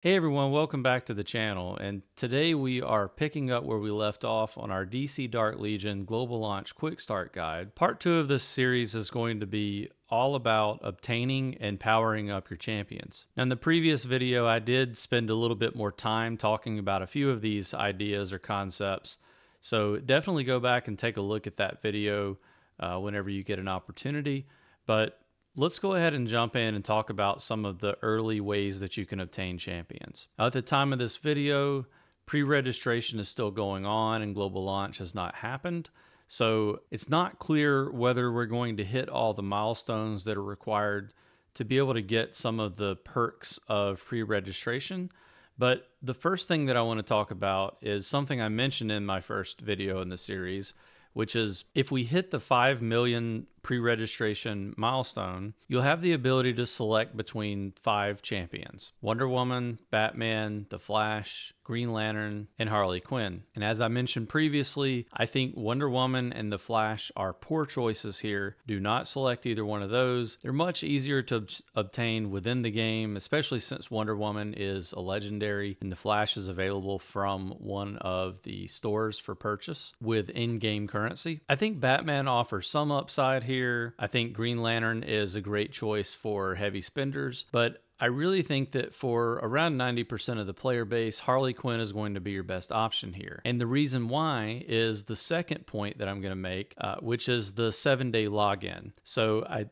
Hey everyone, welcome back to the channel, and today we are picking up where we left off on our DC Dark Legion Global Launch Quick Start Guide. Part 2 of this series is going to be all about obtaining and powering up your champions. Now in the previous video I did spend a little bit more time talking about a few of these ideas or concepts, so definitely go back and take a look at that video whenever you get an opportunity. But let's go ahead and jump in and talk about some of the early ways that you can obtain champions. Now, at the time of this video, pre-registration is still going on and global launch has not happened. So it's not clear whether we're going to hit all the milestones that are required to be able to get some of the perks of pre-registration. But the first thing that I want to talk about is something I mentioned in my first video in the series, which is if we hit the 5 million pre-registration milestone, you'll have the ability to select between 5 champions: Wonder Woman, Batman, The Flash, Green Lantern, and Harley Quinn. And as I mentioned previously, I think Wonder Woman and The Flash are poor choices here. Do not select either one of those. They're much easier to obtain within the game, especially since Wonder Woman is a legendary and The Flash is available from one of the stores for purchase with in-game currency. I think Batman offers some upside here. I think Green Lantern is a great choice for heavy spenders, but I really think that for around 90% of the player base, Harley Quinn is going to be your best option here. And the reason why is the second point that I'm going to make, which is the 7-day login. So I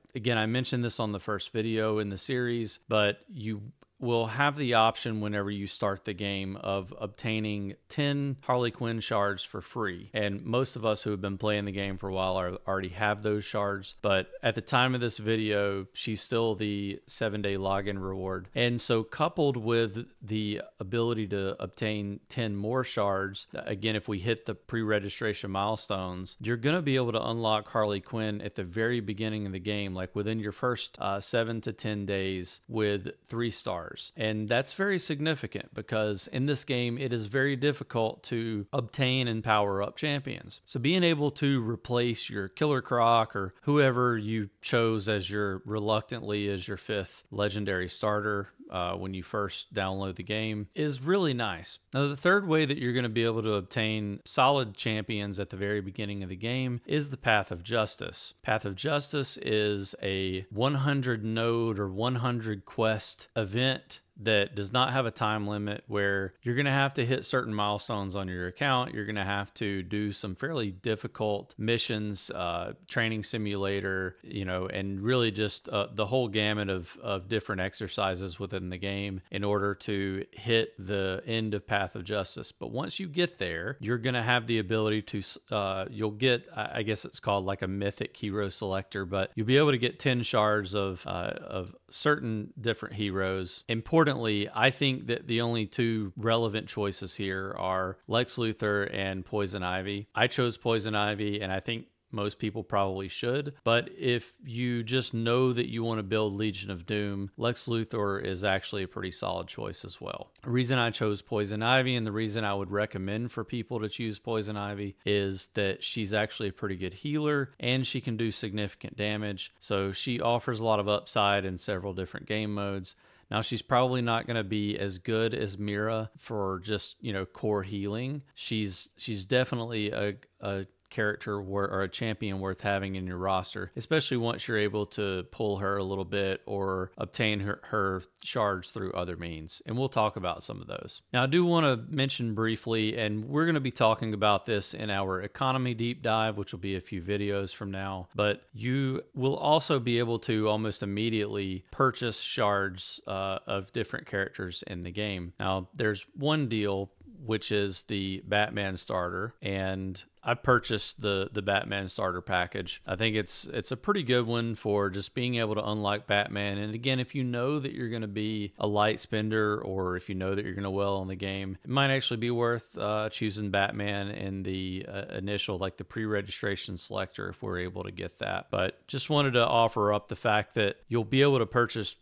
mentioned this on the first video in the series, but you will have the option whenever you start the game of obtaining 10 Harley Quinn shards for free. And most of us who have been playing the game for a while already have those shards. But at the time of this video, she's still the 7-day login reward. And so coupled with the ability to obtain 10 more shards, again, if we hit the pre-registration milestones, you're going to be able to unlock Harley Quinn at the very beginning of the game, like within your first 7 to 10 days with 3 stars. And that's very significant because in this game, it is very difficult to obtain and power up champions. So being able to replace your Killer Croc or whoever you chose as your reluctantly as your 5th legendary starter when you first download the game is really nice. Now, the third way that you're going to be able to obtain solid champions at the very beginning of the game is the Path of Justice. Path of Justice is a 100 node or 100 quest event that does not have a time limit, where you're going to have to hit certain milestones on your account. You're going to have to do some fairly difficult missions, training simulator, and really just the whole gamut of different exercises within the game in order to hit the end of Path of Justice. But once you get there, you're going to have the ability to, you'll get, I guess it's called like a Mythic hero selector, but you'll be able to get 10 shards of certain different heroes. Importantly, I think that the only 2 relevant choices here are Lex Luthor and Poison Ivy. I chose Poison Ivy, and I think most people probably should. But if you just know that you want to build Legion of Doom, Lex Luthor is actually a pretty solid choice as well. The reason I chose Poison Ivy and the reason I would recommend for people to choose Poison Ivy is that she's actually a pretty good healer and she can do significant damage. So she offers a lot of upside in several different game modes. Now, she's probably not going to be as good as Mira for just, core healing. She's definitely a character or a champion worth having in your roster, especially once you're able to pull her a little bit or obtain her shards through other means. And we'll talk about some of those. Now, I do want to mention briefly, and we're going to be talking about this in our economy deep dive, which will be a few videos from now, but you will also be able to almost immediately purchase shards of different characters in the game. Now, there's one deal, which is the Batman starter, and I purchased the Batman starter package. I think it's a pretty good one for just being able to unlock Batman. And again, if you know that you're going to be a light spender, or if you know that you're going to well in the game, it might actually be worth choosing Batman in the initial, like the pre-registration selector, if we're able to get that. But just wanted to offer up the fact that you'll be able to purchase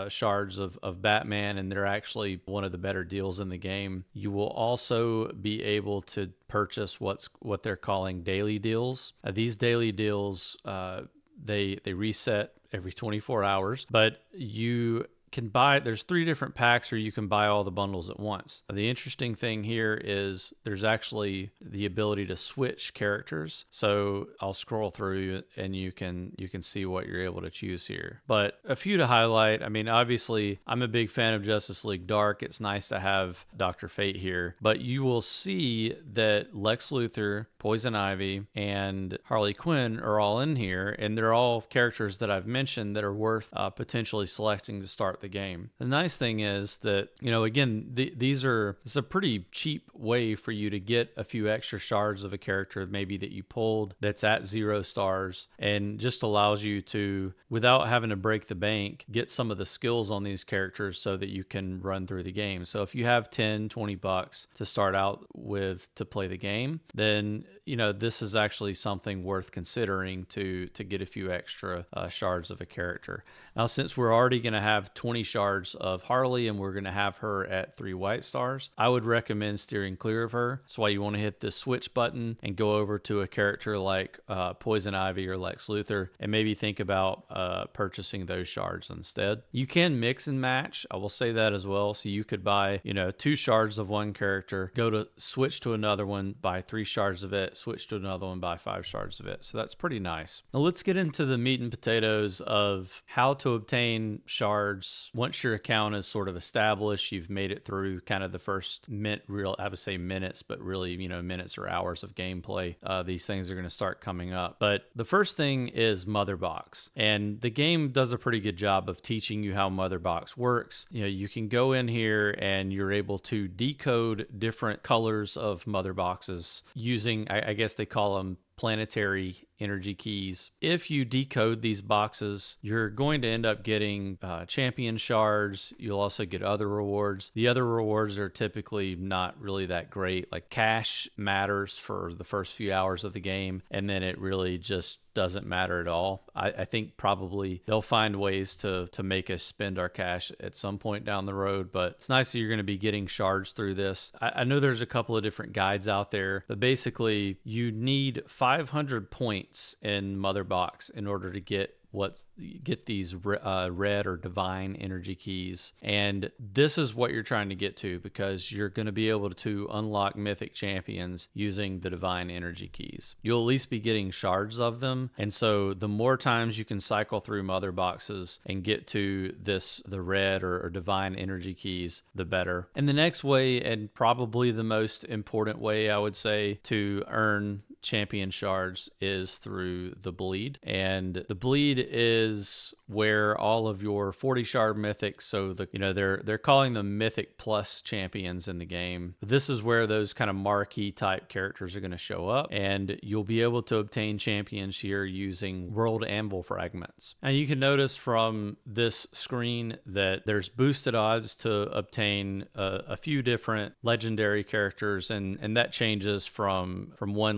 shards of Batman, and they're actually one of the better deals in the game. You will also be able to purchase what they're calling daily deals. These daily deals, they reset every 24 hours, but you can buy, there's 3 different packs, or you can buy all the bundles at once. The interesting thing here is there's actually the ability to switch characters. So I'll scroll through and you can see what you're able to choose here. But a few to highlight. I mean, obviously I'm a big fan of Justice League Dark. It's nice to have Dr. Fate here, but you will see that Lex Luthor, Poison Ivy, and Harley Quinn are all in here, and they're all characters that I've mentioned that are worth potentially selecting to start the game. The nice thing is that, you know, again, it's a pretty cheap way for you to get a few extra shards of a character maybe that you pulled that's at 0 stars, and just allows you to, without having to break the bank, get some of the skills on these characters so that you can run through the game. So if you have 10, 20 bucks to start out with to play the game, then you know, this is actually something worth considering to get a few extra shards of a character. Now, since we're already going to have 20 shards of Harley and we're going to have her at 3 white stars, I would recommend steering clear of her. That's why you want to hit the switch button and go over to a character like Poison Ivy or Lex Luthor, and maybe think about purchasing those shards instead. You can mix and match, I will say that as well. So you could buy, you know, 2 shards of one character, go to switch to another one, buy 3 shards of it, switch to another one, buy 5 shards of it. So that's pretty nice. Now let's get into the meat and potatoes of how to obtain shards once your account is sort of established. You've made it through kind of the first I would say minutes, but really, you know, minutes or hours of gameplay. These things are going to start coming up. But the first thing is Motherbox, and the game does a pretty good job of teaching you how Motherbox works. You know, you can go in here and you're able to decode different colors of Motherboxes using, I guess they call them planetary energy keys. If you decode these boxes, you're going to end up getting champion shards. You'll also get other rewards. The other rewards are typically not really that great. Like cash matters for the first few hours of the game, and then it really just doesn't matter at all. I think probably they'll find ways to make us spend our cash at some point down the road, but it's nice that you're going to be getting shards through this. I know there's a couple of different guides out there, but basically you need 500 points in Motherbox in order to get these red or divine energy keys. And this is what you're trying to get to, because you're going to be able to unlock mythic champions using the divine energy keys. You'll at least be getting shards of them, and so the more times you can cycle through mother boxes and get to the red or divine energy keys, the better. And the next way, and probably the most important way, I would say, to earn champion shards is through the bleed. And the bleed is where all of your 40 shard mythics, so they're calling them mythic plus champions in the game. This is where those kind of marquee type characters are going to show up, and you'll be able to obtain champions here using world Anvil fragments. And you can notice from this screen that there's boosted odds to obtain a few different legendary characters, and that changes from one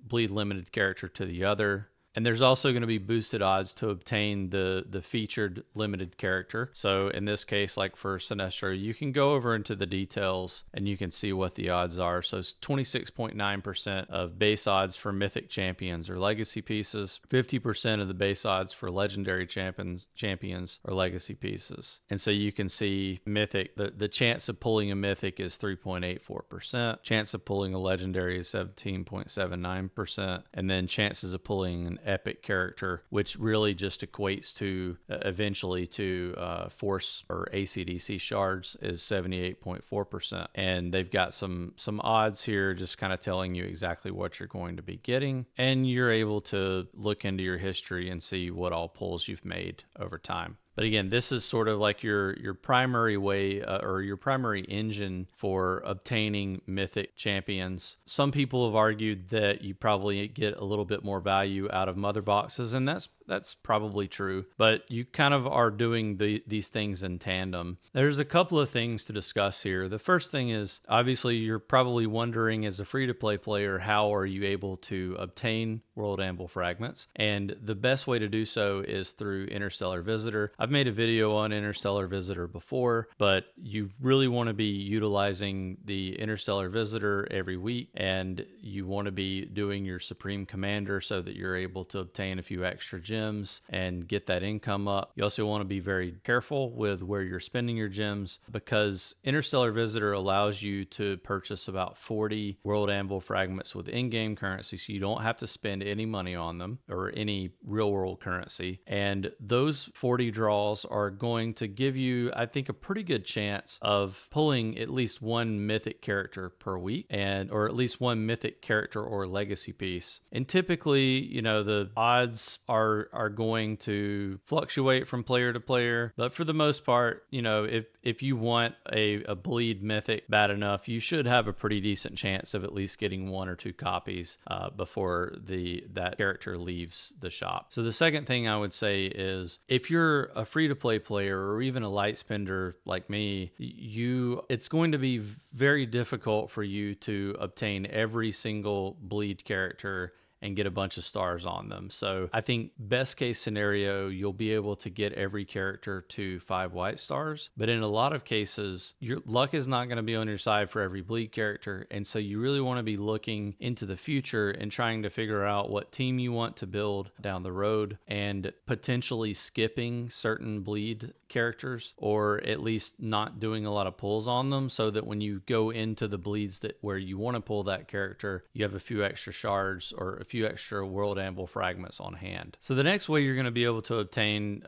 bleed limited character to the other. And there's also going to be boosted odds to obtain the featured limited character. So in this case, like for Sinestro, you can go over into the details and you can see what the odds are. So it's 26.9% of base odds for mythic champions or legacy pieces, 50% of the base odds for legendary champions or legacy pieces. And so you can see mythic, the chance of pulling a mythic is 3.84%, chance of pulling a legendary is 17.79%, and then chances of pulling an epic character, which really just equates to eventually to force or ACDC shards, is 78.4%. And they've got some odds here just kind of telling you exactly what you're going to be getting, and you're able to look into your history and see what all pulls you've made over time. But again, this is sort of like your primary way or your primary engine for obtaining mythic champions. Some people have argued that you probably get a little bit more value out of mother boxes, and that's probably true, but you kind of are doing these things in tandem. There's a couple of things to discuss here. The first thing is, obviously, you're probably wondering as a free-to-play player, how are you able to obtain World Anvil fragments? And the best way to do so is through Interstellar Visitor. I've made a video on Interstellar Visitor before, but you really want to be utilizing the Interstellar Visitor every week, and you want to be doing your Supreme Commander so that you're able to obtain a few extra gems gems and get that income up. You also want to be very careful with where you're spending your gems, because Interstellar Visitor allows you to purchase about 40 World Anvil fragments with in-game currency, so you don't have to spend any money on them or any real-world currency. And those 40 draws are going to give you, I think, a pretty good chance of pulling at least one mythic character per week, or at least one mythic character or legacy piece. And typically, you know, the odds are going to fluctuate from player to player, but for the most part, you know, if you want a bleed mythic bad enough, you should have a pretty decent chance of at least getting 1 or 2 copies before that character leaves the shop. So the second thing I would say is, if you're a free-to-play player or even a light spender like me, it's going to be very difficult for you to obtain every single bleed character and get a bunch of stars on them. So I think best case scenario, you'll be able to get every character to 5 white stars. But in a lot of cases, your luck is not going to be on your side for every bleed character. And so you really want to be looking into the future and trying to figure out what team you want to build down the road, and potentially skipping certain bleed characters, or at least not doing a lot of pulls on them, so that when you go into the bleeds where you want to pull that character, you have a few extra shards or a few extra World Anvil fragments on hand. So the next way you're going to be able to obtain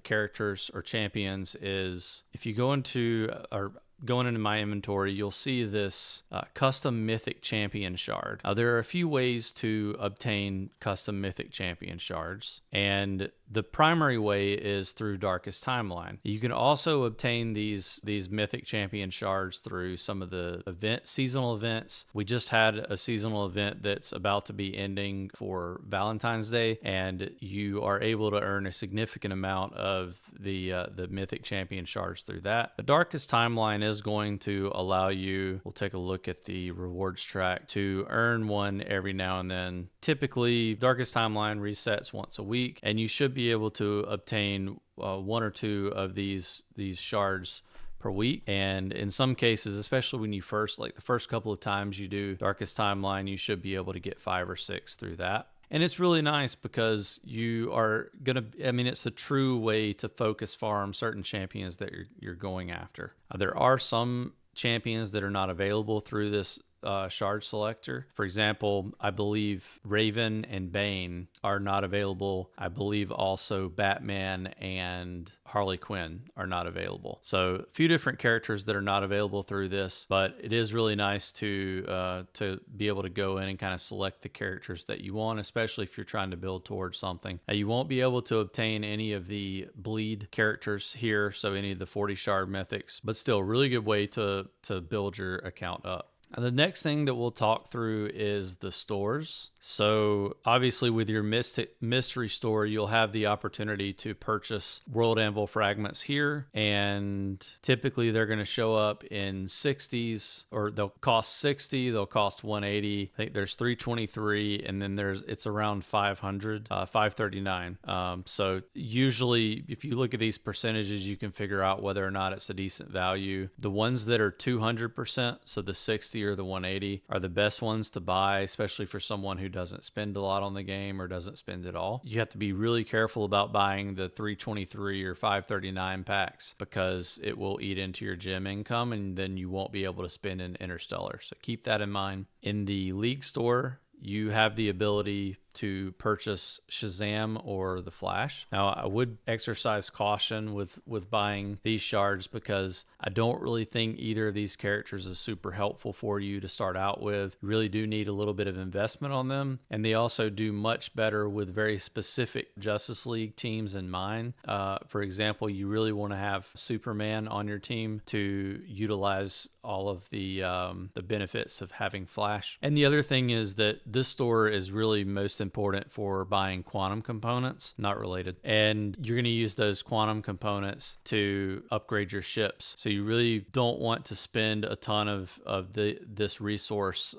characters or champions is if you go into going into my inventory, you'll see this custom mythic champion shard. There are a few ways to obtain custom mythic champion shards, and the primary way is through Darkest Timeline. You can also obtain these mythic champion shards through some of the seasonal events. We just had a seasonal event that's about to be ending for Valentine's Day, and you are able to earn a significant amount of the mythic champion shards through that. The Darkest Timeline is going to allow you, we'll take a look at the rewards track, to earn one every now and then. Typically, Darkest Timeline resets once a week, and you should be able to obtain 1 or 2 of these shards per week. And in some cases, especially when you the first couple of times you do Darkest Timeline, you should be able to get 5 or 6 through that. And it's really nice because you are going to, I mean, it's a true way to focus farm certain champions that you're going after. There are some champions that are not available through this shard selector. For example, I believe Raven and Bane are not available. I believe also Batman and Harley Quinn are not available. So a few different characters that are not available through this, but it is really nice to be able to go in and kind of select the characters that you want, especially if you're trying to build towards something. Now, you won't be able to obtain any of the bleed characters here, so any of the 40 shard mythics, but still really good way to build your account up. And the next thing that we'll talk through is the stores. So obviously with your mystery store, you'll have the opportunity to purchase World Anvil fragments here. And typically they're going to show up in 60s, or they'll cost 60, they'll cost 180. I think there's 323, and then it's around 500, 539. So usually if you look at these percentages, you can figure out whether or not it's a decent value. The ones that are 200%, so the 60 or the 180, are the best ones to buy, especially for someone who doesn't spend a lot on the game or doesn't spend at all. You have to be really careful about buying the 323 or 539 packs, because it will eat into your gem income and then you won't be able to spend in Interstellar. So keep that in mind. In the League store, you have the ability to purchase Shazam or the Flash. Now, I would exercise caution with buying these shards, because I don't really think either of these characters is super helpful for you to start out with. You really do need a little bit of investment on them, and they also do much better with very specific Justice League teams in mind. For example, you really want to have Superman on your team to utilize all of the benefits of having Flash. And the other thing is that this store is really most important for buying quantum components, not related. And you're going to use those quantum components to upgrade your ships. So you really don't want to spend a ton of this resource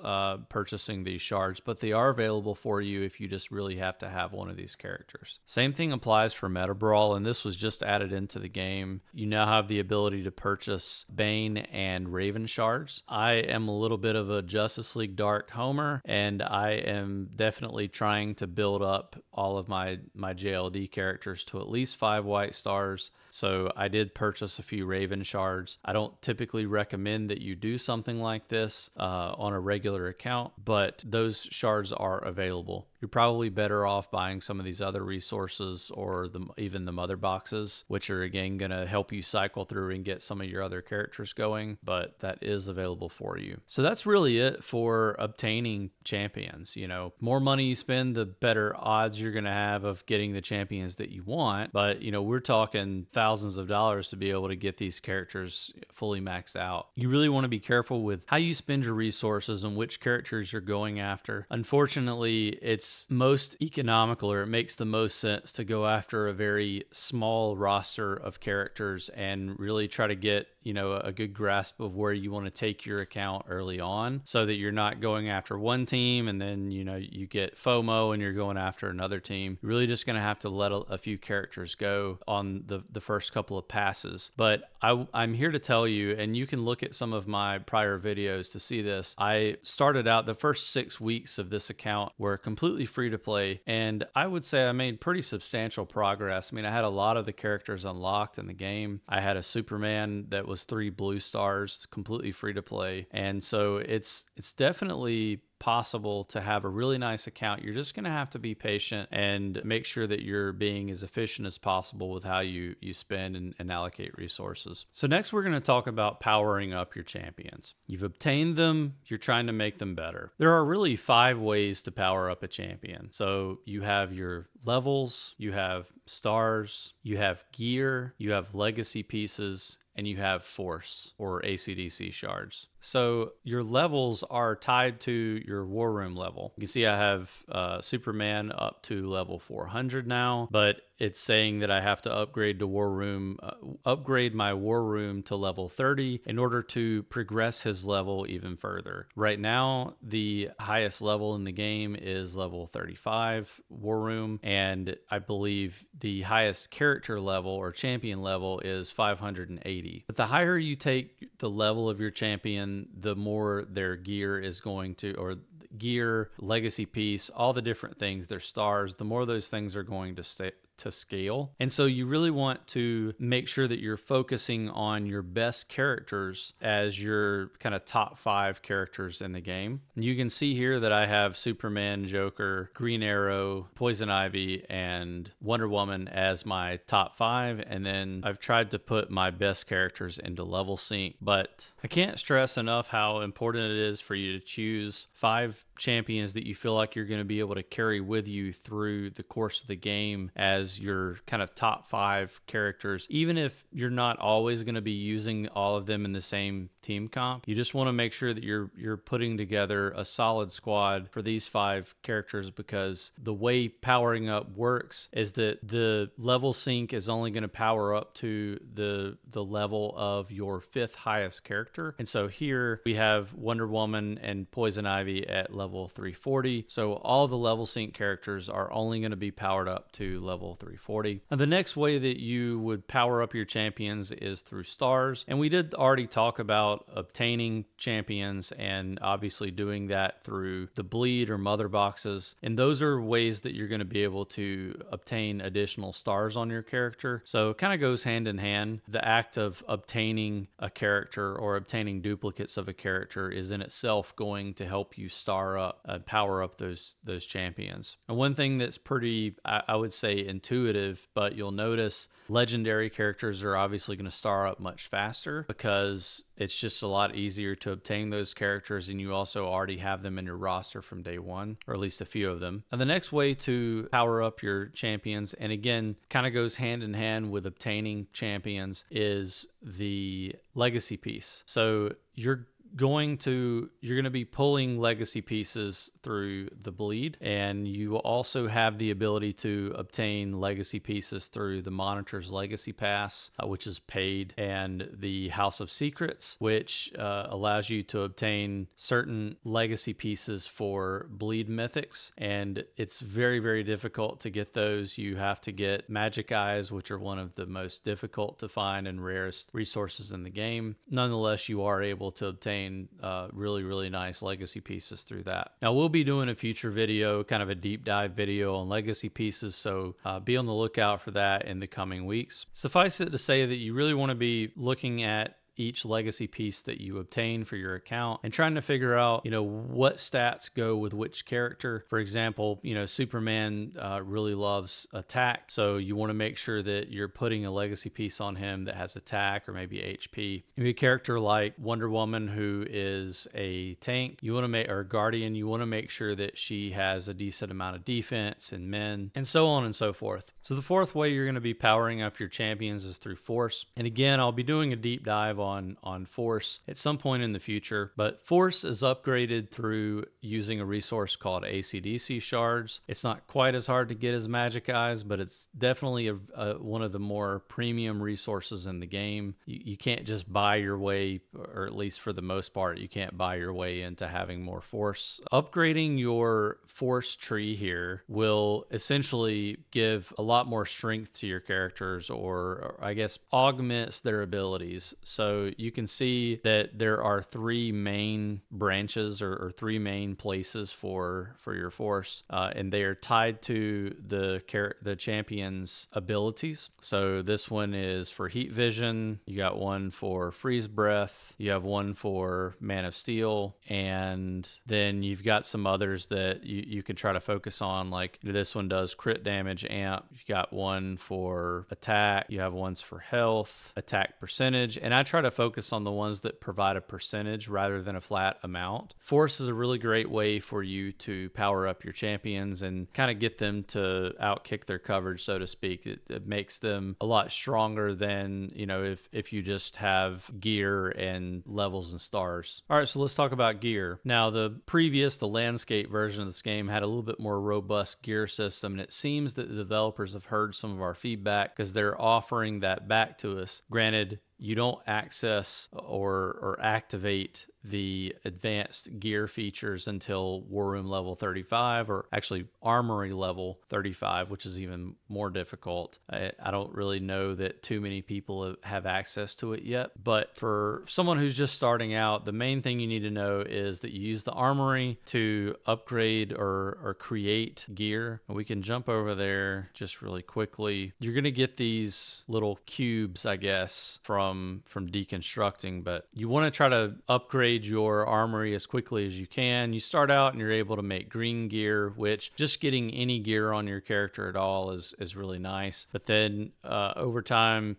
purchasing these shards, but they are available for you if you just really have to have one of these characters. Same thing applies for Meta Brawl, and this was just added into the game. You now have the ability to purchase Bane and Raven shards. I am a little bit of a Justice League Dark homer, and I am definitely trying trying to build up all of my JLD characters to at least 5 white stars. So I did purchase a few Raven Shards. I don't typically recommend that you do something like this on a regular account, but those shards are available. You're probably better off buying some of these other resources, or even the mother boxes, which are again going to help you cycle through and get some of your other characters going, but that is available for you. So that's really it for obtaining champions. You know, more money you spend, the better odds you're going to have of getting the champions that you want. But, you know, we're talking thousands of dollars to be able to get these characters fully maxed out. You really want to be careful with how you spend your resources and which characters you're going after. Unfortunately, it's most economical, or it makes the most sense to go after a very small roster of characters and really try to get, you know, a good grasp of where you want to take your account early on, so that you're not going after one team and then, you know, you get FOMO and you're going after another team. You're really just going to have to let a few characters go on the first couple of passes. But I'm here to tell you, and you can look at some of my prior videos to see this. I started out, the first 6 weeks of this account were completely free to play, and I would say I made pretty substantial progress. I mean, I had a lot of the characters unlocked in the game. I had a Superman that was 3 blue stars, completely free to play, and so it's definitely possible to have a really nice account. You're just going to have to be patient and make sure that you're being as efficient as possible with how you spend and allocate resources. So next we're going to talk about powering up your champions. You've obtained them, you're trying to make them better. There are really 5 ways to power up a champion. So you have your levels, you have stars, you have gear, you have legacy pieces, and you have force or ACDC shards. So your levels are tied to your war room level. You can see I have Superman up to level 400 now, but it's saying that I have to upgrade to war room, upgrade my war room to level 30 in order to progress his level even further. Right now, the highest level in the game is level 35 war room, and I believe the highest character level or champion level is 580. But the higher you take the level of your champion, the more their gear is going to, or gear, legacy piece, all the different things, their stars, the more those things are going to scale. And so you really want to make sure that you're focusing on your best characters as your kind of top 5 characters in the game. You can see here that I have Superman, Joker, Green Arrow, Poison Ivy, and Wonder Woman as my top 5. And then I've tried to put my best characters into level sync, but I can't stress enough how important it is for you to choose 5 champions that you feel like you're going to be able to carry with you through the course of the game as your kind of top 5 characters. Even if you're not always going to be using all of them in the same team comp, you just want to make sure that you're putting together a solid squad for these 5 characters, because the way powering up works is that the level sync is only going to power up to the level of your 5th highest character. And so here we have Wonder Woman and Poison Ivy at level 340. So all the level sync characters are only going to be powered up to level 340. Now, the next way that you would power up your champions is through stars. And we did already talk about obtaining champions and obviously doing that through the bleed or mother boxes. And those are ways that you're going to be able to obtain additional stars on your character. So it kind of goes hand in hand. The act of obtaining a character or obtaining duplicates of a character is in itself going to help you star up, power up those champions. And one thing that's pretty, I would say, intuitive, but you'll notice legendary characters are obviously going to star up much faster because it's just a lot easier to obtain those characters, and you also already have them in your roster from day one, or at least a few of them. And the next way to power up your champions, and again, kind of goes hand in hand with obtaining champions, is the legacy piece. So you're going to be pulling legacy pieces through the bleed, and you also have the ability to obtain legacy pieces through the Monitor's Legacy Pass, which is paid, and the House of Secrets, which allows you to obtain certain legacy pieces for bleed mythics, and it's very, very difficult to get those. You have to get magic eyes, which are one of the most difficult to find and rarest resources in the game. Nonetheless, you are able to obtain obtain really nice legacy pieces through that. Now we'll be doing a future video, kind of a deep dive video on legacy pieces, so be on the lookout for that in the coming weeks. Suffice it to say that you really want to be looking at each legacy piece that you obtain for your account and trying to figure out, what stats go with which character. For example, Superman really loves attack, so you want to make sure that you're putting a legacy piece on him that has attack or maybe HP. Maybe a character like Wonder Woman, who is a tank, you want to make, or Guardian, you want to make sure that she has a decent amount of defense and men, and so on and so forth. So the fourth way you're going to be powering up your champions is through Force. And again, I'll be doing a deep dive on Force at some point in the future, but Force is upgraded through using a resource called AC/DC Shards. It's not quite as hard to get as Magic Eyes, but it's definitely one of the more premium resources in the game. You can't just buy your way, or at least for the most part, you can't buy your way into having more Force. Upgrading your Force tree here will essentially give a lot more strength to your characters, or I guess augments their abilities. So you can see that there are three main branches, or three main places for your Force, and they are tied to the champion's abilities. So this one is for Heat Vision, you got one for Freeze Breath, you have one for Man of Steel, and then you've got some others that you can try to focus on, like this one does crit damage amp, you've got one for attack, you have ones for health, attack percentage, and I try to focus on the ones that provide a percentage rather than a flat amount. Force is a really great way for you to power up your champions and kind of get them to outkick their coverage, so to speak. It makes them a lot stronger than, if you just have gear and levels and stars. All right, so let's talk about gear. Now, the landscape version of this game had a little bit more robust gear system, and it seems that the developers have heard some of our feedback because they're offering that back to us. Granted, you don't access or activate the advanced gear features until War Room level 35, or actually Armory level 35, which is even more difficult. I don't really know that too many people have access to it yet, but for someone who's just starting out, the main thing you need to know is that you use the Armory to upgrade or create gear. We can jump over there just really quickly. You're going to get these little cubes, I guess, from deconstructing, but you want to try to upgrade your Armory as quickly as you can. You start out and you're able to make green gear, which just getting any gear on your character at all is really nice. But then over time,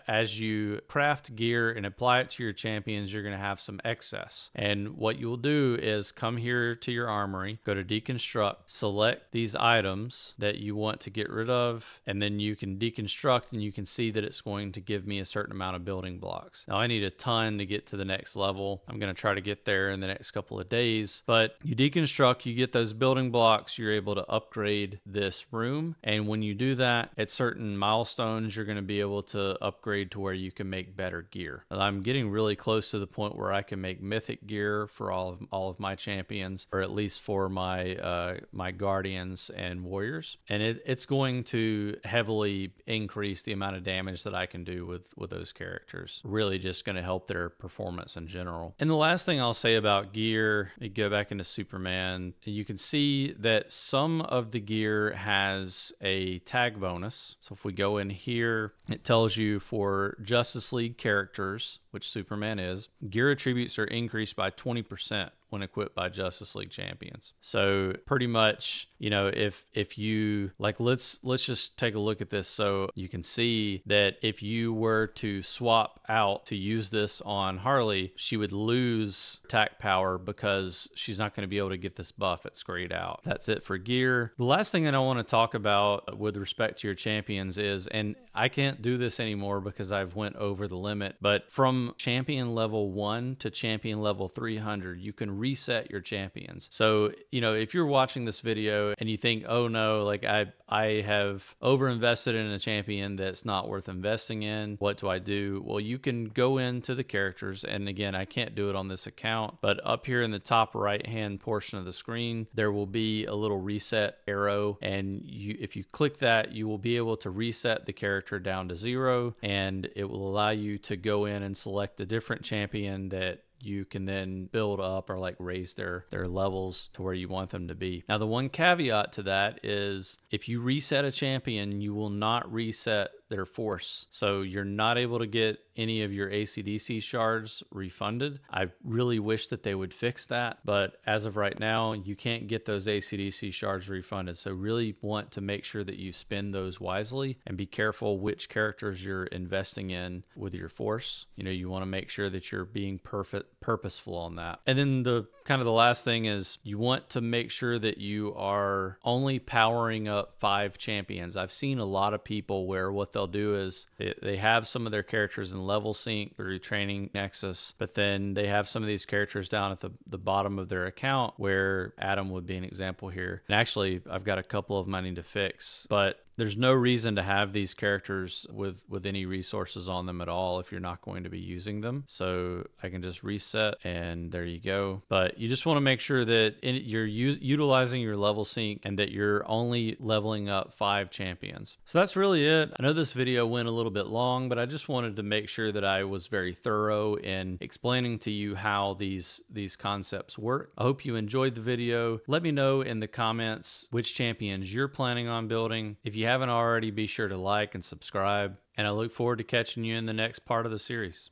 as you craft gear and apply it to your champions, you're going to have some excess. And what you'll do is come here to your Armory, go to deconstruct, select these items that you want to get rid of, and then you can deconstruct, and you can see that it's going to give me a certain amount of building blocks. Now I need a ton to get to the next level. I'm going to try to get there in the next couple of days, but you deconstruct, you get those building blocks, you're able to upgrade this room. And when you do that, at certain milestones, you're going to be able to upgrade to where you can make better gear. And I'm getting really close to the point where I can make Mythic gear for all of my champions, or at least for my my Guardians and Warriors. And it's going to heavily increase the amount of damage that I can do with those characters. Really just going to help their performance in general. And the last thing I'll say about gear, you go back into Superman, you can see that some of the gear has a tag bonus. So if we go in here, it tells you for Justice League characters, which Superman is, gear attributes are increased by 20% when equipped by Justice League champions. So pretty much, if you like, let's just take a look at this. So you can see that if you were to swap out to use this on Harley, she would lose attack power because she's not going to be able to get this buff that's grayed out. That's it for gear. The last thing that I want to talk about with respect to your champions is, and I can't do this anymore because I've went over the limit, but from champion level 1 to champion level 300, you can reset your champions. So, if you're watching this video and you think, oh no, like I have overinvested in a champion that's not worth investing in, what do I do? Well, you can go into the characters, and again, I can't do it on this account, but up here in the top right hand portion of the screen, there will be a little reset arrow, and if you click that, you will be able to reset the character down to 0, and it will allow you to go in and select a different champion that you can then build up or like raise their levels to where you want them to be. Now, the one caveat to that is if you reset a champion, you will not reset their force. So you're not able to get any of your AC/DC shards refunded. I really wish that they would fix that, but as of right now, you can't get those AC/DC shards refunded. So really want to make sure that you spend those wisely and be careful which characters you're investing in with your force. You know, you want to make sure that you're being purposeful on that. And then the kind of the last thing is you want to make sure that you are only powering up 5 champions. I've seen a lot of people where what they'll do is they have some of their characters in level sync through training nexus, but then they have some of these characters down at the bottom of their account, where Adam would be an example here. And actually, I've got a couple of them I need to fix, but there's no reason to have these characters with any resources on them at all if you're not going to be using them. So I can just reset and there you go. But you just want to make sure that you're utilizing your level sync and that you're only leveling up 5 champions. So that's really it. I know this video went a little bit long, but I just wanted to make sure that I was very thorough in explaining to you how these concepts work. I hope you enjoyed the video. Let me know in the comments which champions you're planning on building. If you haven't already, be sure to like and subscribe, and I look forward to catching you in the next part of the series.